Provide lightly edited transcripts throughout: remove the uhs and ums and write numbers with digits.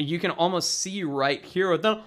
You can almost see right here with the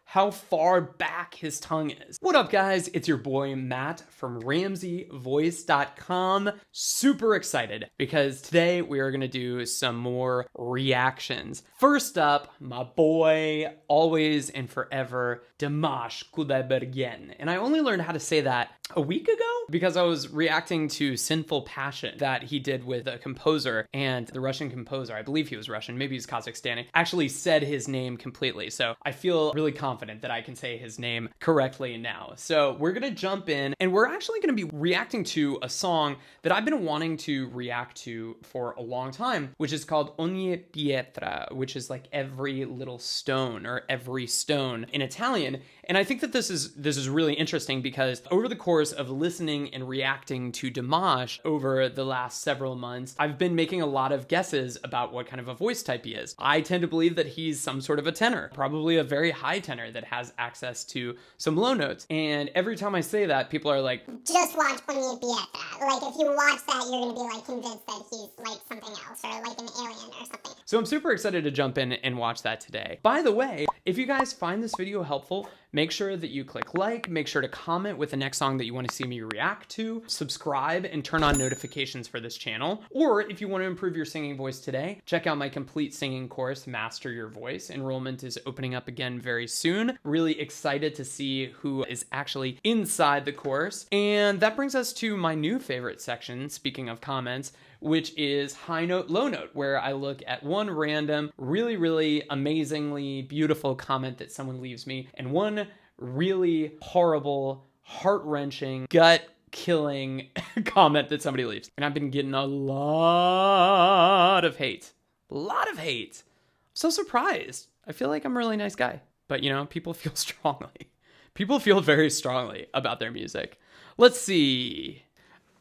how far back his tongue is. What up, guys? It's your boy Matt from RamseyVoice.com. Super excited because today we are gonna do some more reactions. First up, my boy, always and forever, Dimash Kudaibergen. And I only learned how to say that a week ago because I was reacting to Sinful Passion that he did with a composer, and the Russian composer, I believe he was Russian, maybe he's Kazakhstani, actually said his name completely. So I feel really confident that I can say his name correctly now. So we're gonna jump in and we're actually gonna be reacting to a song that I've been wanting to react to for a long time, which is called Ogni Pietra, which is like every little stone or every stone in Italian. And I think that this is really interesting because over the course of listening and reacting to Dimash over the last several months, I've been making a lot of guesses about what kind of a voice type he is. I tend to believe that he's some sort of a tenor, probably a very high tenor that has access to some low notes. And every time I say that, people are like, just watch Ogni Pietra. Like, if you watch that, you're gonna be like convinced that he's like something else or like an alien or something. So I'm super excited to jump in and watch that today. By the way, if you guys find this video helpful, make sure that you click like, make sure to comment with the next song that you want to see me react to, subscribe, and turn on notifications for this channel. Or if you want to improve your singing voice today, check out my complete singing course, Master Your Voice. Enrollment is opening up again very soon. Really excited to see who is actually inside the course. And that brings us to my new favorite section, speaking of comments, which is high note, low note, where I look at one random, really, really amazingly beautiful comment that someone leaves me and one really horrible, heart-wrenching, gut-killing comment that somebody leaves. And I've been getting a lot of hate. A lot of hate. I'm so surprised. I feel like I'm a really nice guy. But, you know, people feel strongly. People feel very strongly about their music. Let's see.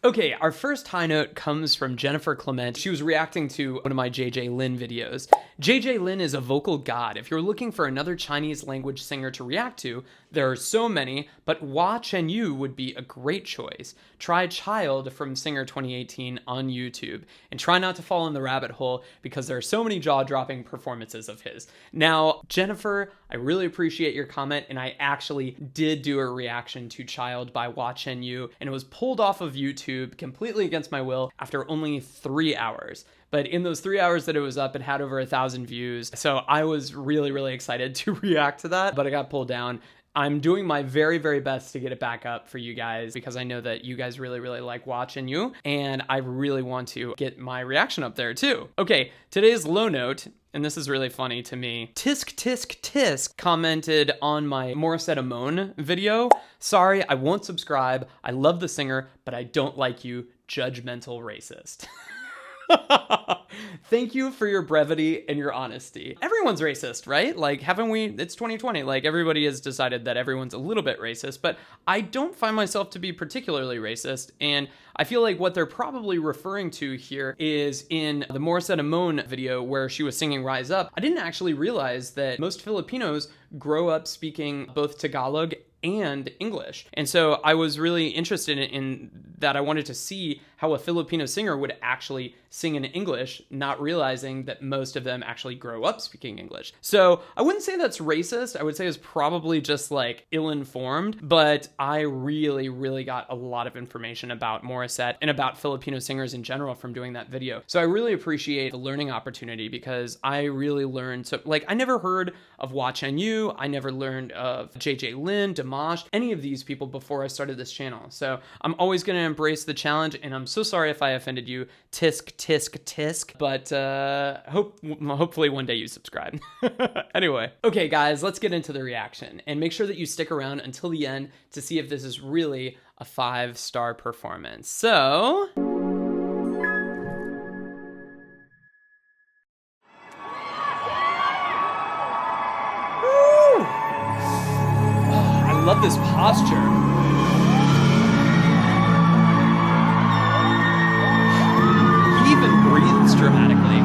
Okay, our first high note comes from Jennifer Clement. She was reacting to one of my JJ Lin videos. JJ Lin is a vocal god. If you're looking for another Chinese language singer to react to, there are so many, but Hua Chenyu would be a great choice. Try Child from Singer 2018 on YouTube, and try not to fall in the rabbit hole because there are so many jaw-dropping performances of his. Now, Jennifer, I really appreciate your comment, and I actually did do a reaction to Child by Hua Chenyu, and it was pulled off of YouTube completely against my will after only 3 hours. But in those 3 hours that it was up, it had over 1,000 views. So I was really, really excited to react to that, but it got pulled down. I'm doing my very, very best to get it back up for you guys because I know that you guys really, really like watching you, and I really want to get my reaction up there too. Okay, today's low note, and this is really funny to me. Tisk Tisk Tisk commented on my Morissette Amon video. Sorry, I won't subscribe. I love the singer, but I don't like you, judgmental racist. Thank you for your brevity and your honesty. Everyone's racist, right? Like, haven't we? It's 2020. Like, everybody has decided that everyone's a little bit racist, but I don't find myself to be particularly racist. And I feel like what they're probably referring to here is in the Morissette Amon video where she was singing Rise Up. I didn't actually realize that most Filipinos grow up speaking both Tagalog and English. And so I was really interested in that. I wanted to see how a Filipino singer would actually sing in English, not realizing that most of them actually grow up speaking English. So I wouldn't say that's racist. I would say it's probably just like ill-informed, but I really, really got a lot of information about Morissette and about Filipino singers in general from doing that video. So I really appreciate the learning opportunity because I really learned to, like, I never heard of Hua Chenyu, I never learned of JJ Lin, Dimash, any of these people before I started this channel. So I'm always gonna embrace the challenge, and I'm so sorry if I offended you. Tisk, tisk, tisk. But hopefully one day you subscribe. Anyway, okay guys, let's get into the reaction. And make sure that you stick around until the end to see if this is really a 5-star performance. So... I love this posture. He even breathes dramatically.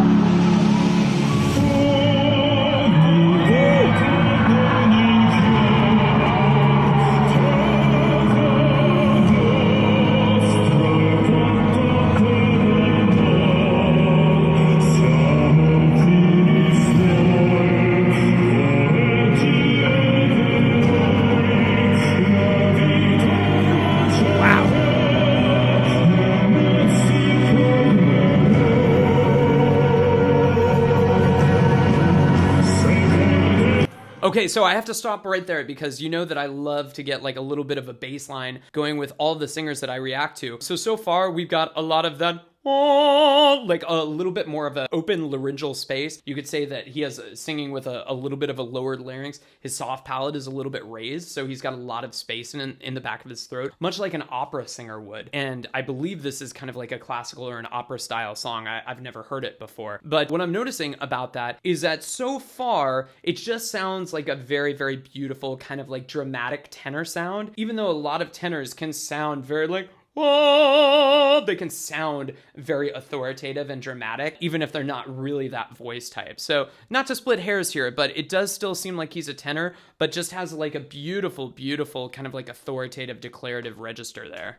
Okay, so I have to stop right there because you know that I love to get like a little bit of a bass line going with all the singers that I react to. So far we've got a lot of that, like a little bit more of an open laryngeal space. You could say that he has singing with a little bit of a lowered larynx. His soft palate is a little bit raised, so he's got a lot of space in the back of his throat, much like an opera singer would. And I believe this is kind of like a classical or an opera style song. I've never heard it before. But what I'm noticing about that is that so far, it just sounds like a very, very beautiful kind of like dramatic tenor sound, even though a lot of tenors can sound very like, oh, they can sound very authoritative and dramatic, even if they're not really that voice type. So not to split hairs here, but it does still seem like he's a tenor, but just has like a beautiful, beautiful kind of like authoritative, declarative register there.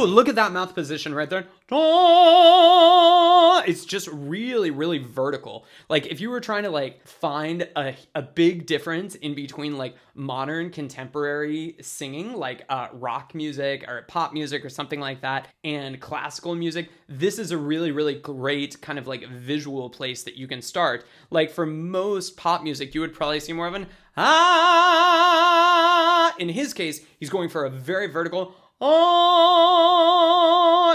Look at that mouth position right there. It's just really, really vertical. Like if you were trying to like find a big difference in between like modern contemporary singing, like rock music or pop music or something like that, and classical music, this is a really, really great kind of like visual place that you can start. Like for most pop music, you would probably see more of an ah. In his case, he's going for a very vertical oh,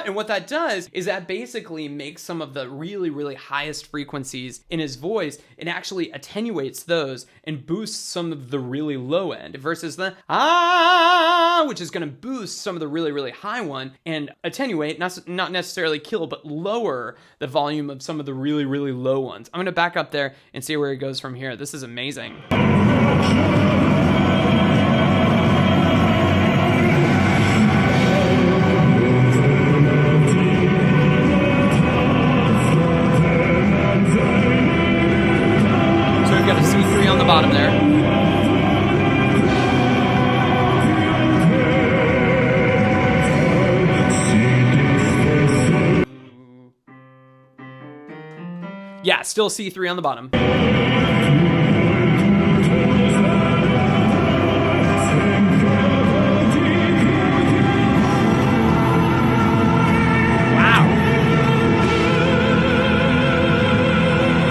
and what that does is that basically makes some of the really, really highest frequencies in his voice, it actually attenuates those and boosts some of the really low end versus the ah, which is going to boost some of the really, really high one and attenuate, not necessarily kill, but lower the volume of some of the really, really low ones. I'm going to back up there and see where it goes from here. This is amazing. Got a C3 on the bottom there. Yeah, still C3 on the bottom.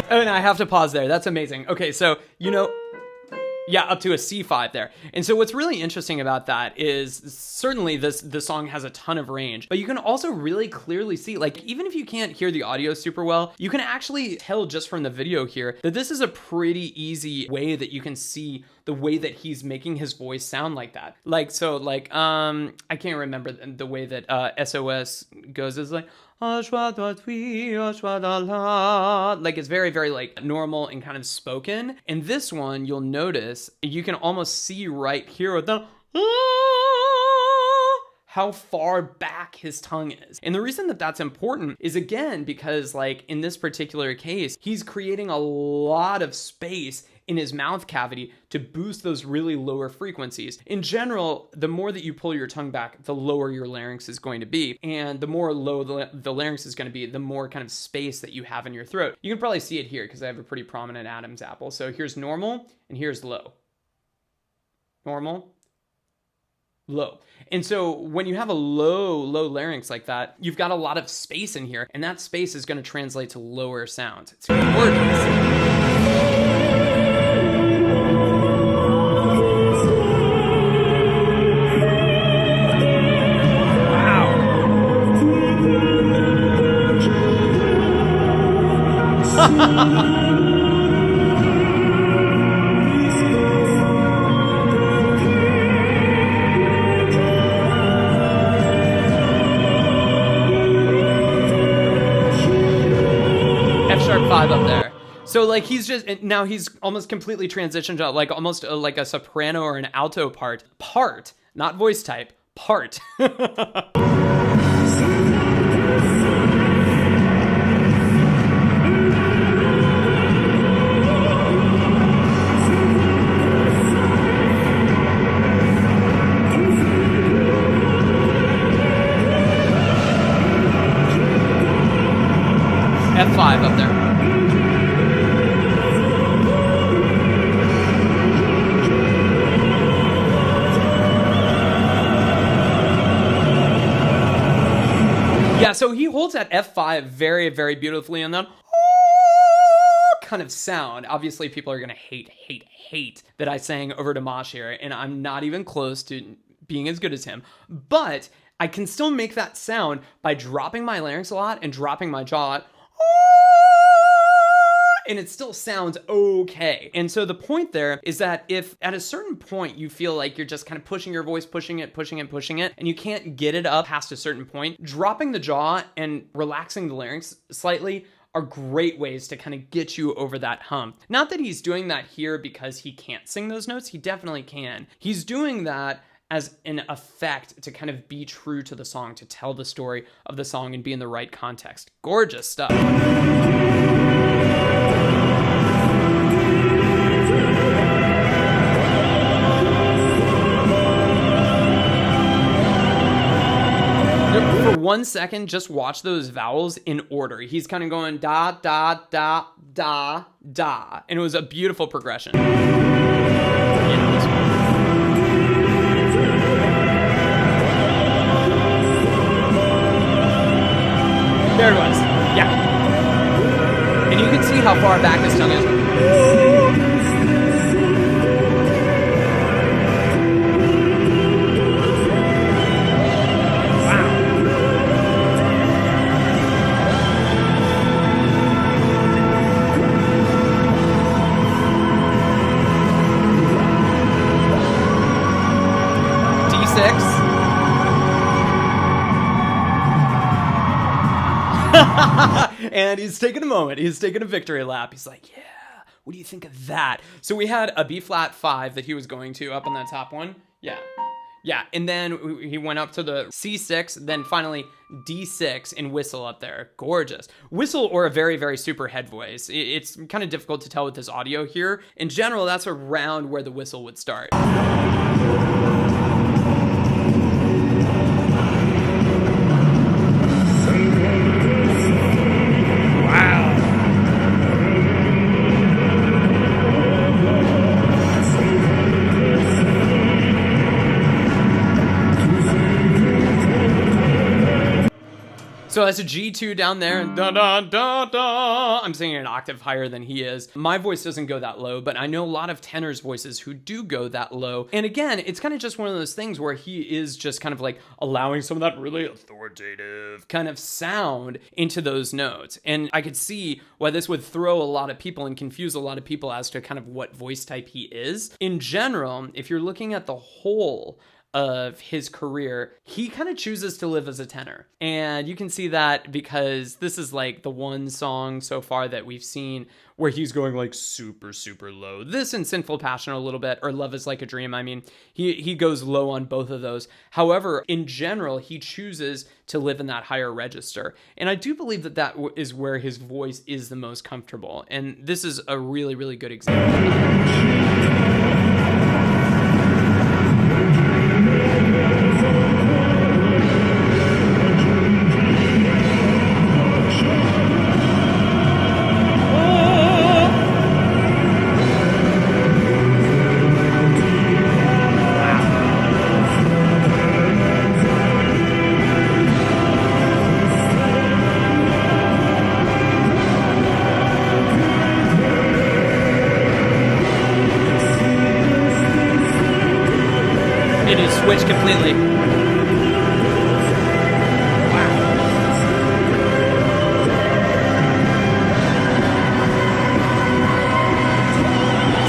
And I have to pause there. That's amazing. Okay, so, you know, yeah, up to a C5 there. And so what's really interesting about that is certainly this song has a ton of range, but you can also really clearly see, like, even if you can't hear the audio super well, you can actually tell just from the video here that this is a pretty easy way that you can see the way that he's making his voice sound like that. Like, so like, I can't remember the way that SOS goes. It's like, like it's very, very like normal and kind of spoken. And this one, you'll notice you can almost see right here with the how far back his tongue is. And the reason that that's important is, again, because like in this particular case, he's creating a lot of space in his mouth cavity to boost those really lower frequencies. In general, the more that you pull your tongue back, the lower your larynx is going to be. And the more low the larynx is going to be, the more kind of space that you have in your throat. You can probably see it here because I have a pretty prominent Adam's apple. So here's normal and here's low. Normal, low. And so when you have a low larynx like that, you've got a lot of space in here, and that space is going to translate to lower sounds. It's gorgeous. F-sharp 5 up there. So like he's just, now he's almost completely transitioned to like almost like a soprano or an alto part, not voice type, part. F5 up there. Yeah, so he holds that F5 very, very beautifully, and then kind of sound. Obviously, people are gonna hate that I sang over Dimash here, and I'm not even close to being as good as him. But I can still make that sound by dropping my larynx a lot and dropping my jaw a lot. And it still sounds okay. And so the point there is that if at a certain point you feel like you're just kind of pushing your voice, pushing it, and you can't get it up past a certain point, dropping the jaw and relaxing the larynx slightly are great ways to kind of get you over that hump. Not that he's doing that here because he can't sing those notes, he definitely can. He's doing that as an effect to kind of be true to the song, to tell the story of the song and be in the right context. Gorgeous stuff. For 1 second, just watch those vowels in order. He's kind of going da, da, da, da, da. And it was a beautiful progression. Yeah, there it was. Yeah. And you can see how far back his tongue is. And he's taking a moment. He's taking a victory lap. He's like, yeah, what do you think of that? So we had a B flat 5 that he was going to up on that top one. Yeah. Yeah. And then he went up to the C6, then finally D6 and whistle up there. Gorgeous. Whistle or a very, very super head voice. It's kind of difficult to tell with this audio here. In general, that's around where the whistle would start. So that's a G2 down there, and da da da da. I'm singing an octave higher than he is. My voice doesn't go that low, but I know a lot of tenors' voices who do go that low. And again, it's kind of just one of those things where he is just kind of like allowing some of that really authoritative kind of sound into those notes. And I could see why this would throw a lot of people and confuse a lot of people as to kind of what voice type he is. In general, if you're looking at the whole of his career, he kind of chooses to live as a tenor. And you can see that because this is like the one song so far that we've seen where he's going like super, super low. This and Sinful Passion a little bit, or Love is Like a Dream. I mean, he goes low on both of those. However, in general, he chooses to live in that higher register. And I do believe that that is where his voice is the most comfortable. And this is a really, really good example. Switch completely. Wow.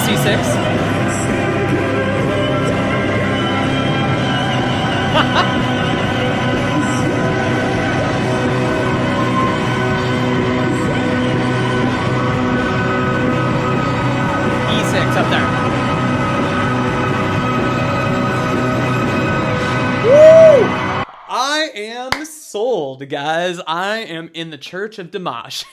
C6. E6 up there. I am sold, guys. I am in the church of Dimash.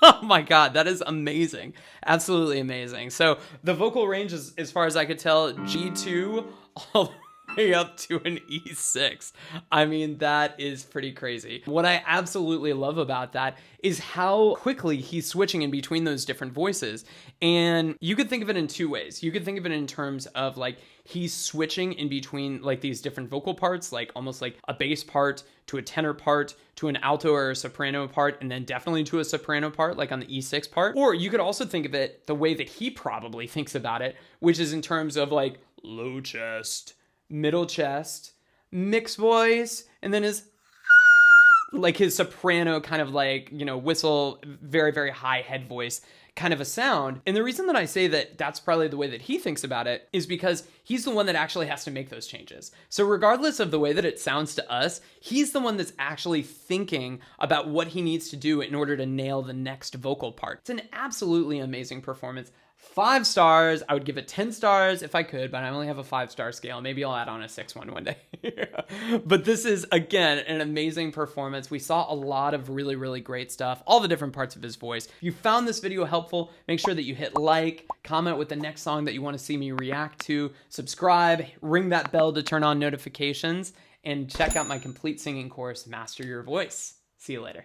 Oh my God, that is amazing. Absolutely amazing. So the vocal range is, as far as I could tell, G2 all way up to an E6. I mean, that is pretty crazy. What I absolutely love about that is how quickly he's switching in between those different voices. And you could think of it in two ways. You could think of it in terms of like he's switching in between like these different vocal parts, like almost like a bass part to a tenor part to an alto or a soprano part, and then definitely to a soprano part, like on the E6 part. Or you could also think of it the way that he probably thinks about it, which is in terms of like low chest, middle chest, mixed voice, and then his like his soprano kind of like, you know, whistle, very, very high head voice kind of a sound. And the reason that I say that that's probably the way that he thinks about it is because he's the one that actually has to make those changes. So regardless of the way that it sounds to us, he's the one that's actually thinking about what he needs to do in order to nail the next vocal part. It's an absolutely amazing performance. 5 stars. I would give it 10 stars if I could, but I only have a 5-star scale. Maybe I'll add on a 6 one day. But this is, again, an amazing performance. We saw a lot of really, really great stuff, all the different parts of his voice. If you found this video helpful, make sure that you hit like, comment with the next song that you want to see me react to, subscribe, ring that bell to turn on notifications, and check out my complete singing course, Master Your Voice. See you later.